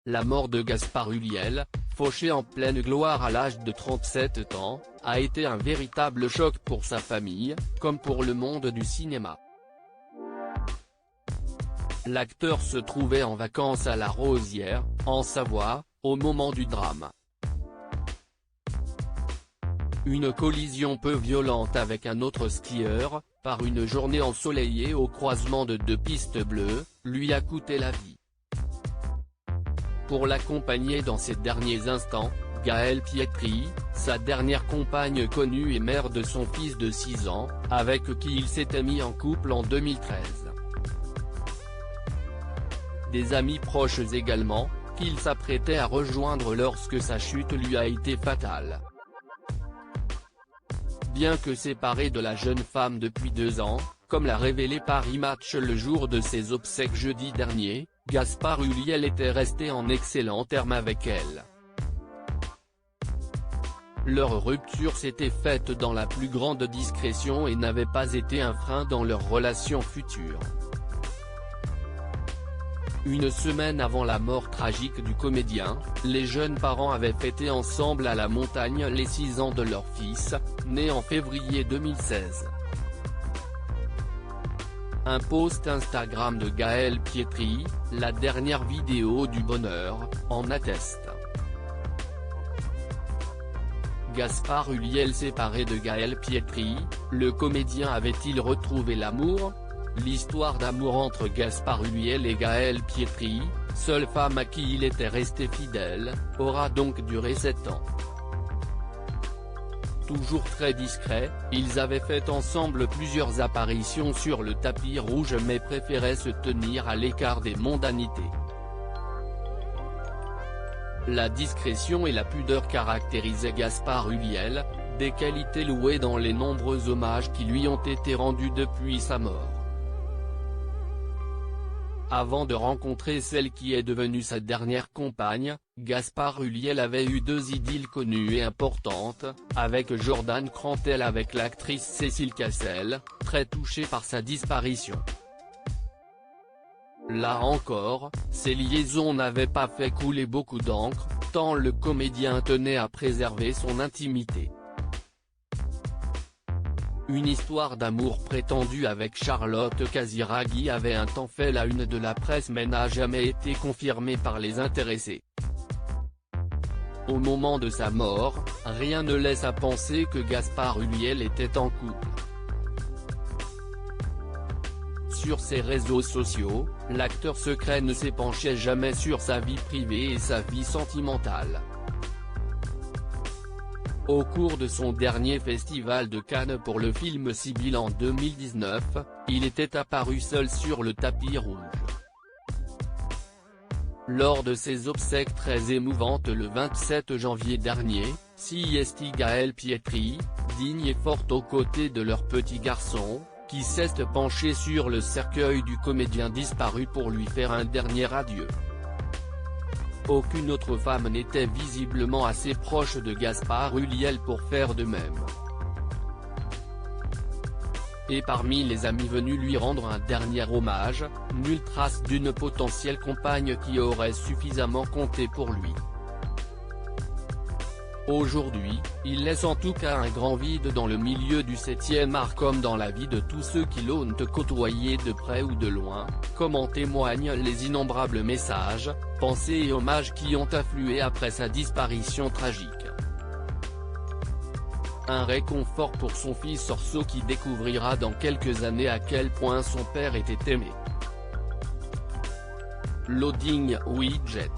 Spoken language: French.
La mort de Gaspard Ulliel, fauché en pleine gloire à l'âge de 37 ans, a été un véritable choc pour sa famille, comme pour le monde du cinéma. L'acteur se trouvait en vacances à La Rosière, en Savoie, au moment du drame. Une collision peu violente avec un autre skieur, par une journée ensoleillée au croisement de deux pistes bleues, lui a coûté la vie. Pour l'accompagner dans ses derniers instants, Gaëlle Pietri, sa dernière compagne connue et mère de son fils de 6 ans, avec qui il s'était mis en couple en 2013. Des amis proches également, qu'il s'apprêtait à rejoindre lorsque sa chute lui a été fatale. Bien que séparé de la jeune femme depuis 2 ans, comme l'a révélé Paris Match le jour de ses obsèques jeudi dernier, Gaspard Ulliel était resté en excellents termes avec elle. Leur rupture s'était faite dans la plus grande discrétion et n'avait pas été un frein dans leur relation future. Une semaine avant la mort tragique du comédien, les jeunes parents avaient fêté ensemble à la montagne les 6 ans de leur fils, né en février 2016. Un post Instagram de Gaëlle Pietri, la dernière vidéo du bonheur, en atteste. Gaspard Ulliel séparé de Gaëlle Pietri, le comédien avait-il retrouvé l'amour ? L'histoire d'amour entre Gaspard Ulliel et Gaëlle Pietri, seule femme à qui il était resté fidèle, aura donc duré 7 ans. Toujours très discrets, ils avaient fait ensemble plusieurs apparitions sur le tapis rouge mais préféraient se tenir à l'écart des mondanités. La discrétion et la pudeur caractérisaient Gaspard Ulliel, des qualités louées dans les nombreux hommages qui lui ont été rendus depuis sa mort. Avant de rencontrer celle qui est devenue sa dernière compagne, Gaspard Ulliel avait eu 2 idylles connues et importantes, avec Jordan Crantel avec l'actrice Cécile Cassel, très touchée par sa disparition. Là encore, ces liaisons n'avaient pas fait couler beaucoup d'encre, tant le comédien tenait à préserver son intimité. Une histoire d'amour prétendue avec Charlotte Casiraghi avait un temps fait la une de la presse mais n'a jamais été confirmée par les intéressés. Au moment de sa mort, rien ne laisse à penser que Gaspard Ulliel était en couple. Sur ses réseaux sociaux, l'acteur secret ne s'épanchait jamais sur sa vie privée et sa vie sentimentale. Au cours de son dernier festival de Cannes pour le film Sibylle en 2019, il était apparu seul sur le tapis rouge. Lors de ses obsèques très émouvantes le 27 janvier dernier, Siesti Gaëlle Pietri, digne et forte aux côtés de leur petit garçon, qui s'est penché sur le cercueil du comédien disparu pour lui faire un dernier adieu. Aucune autre femme n'était visiblement assez proche de Gaspard Ulliel pour faire de même. Et parmi les amis venus lui rendre un dernier hommage, nulle trace d'une potentielle compagne qui aurait suffisamment compté pour lui. Aujourd'hui, il laisse en tout cas un grand vide dans le milieu du 7e art comme dans la vie de tous ceux qui l'ont côtoyé de près ou de loin, comme en témoignent les innombrables messages, pensées et hommages qui ont afflué après sa disparition tragique. Un réconfort pour son fils Orso qui découvrira dans quelques années à quel point son père était aimé. Loading Widget.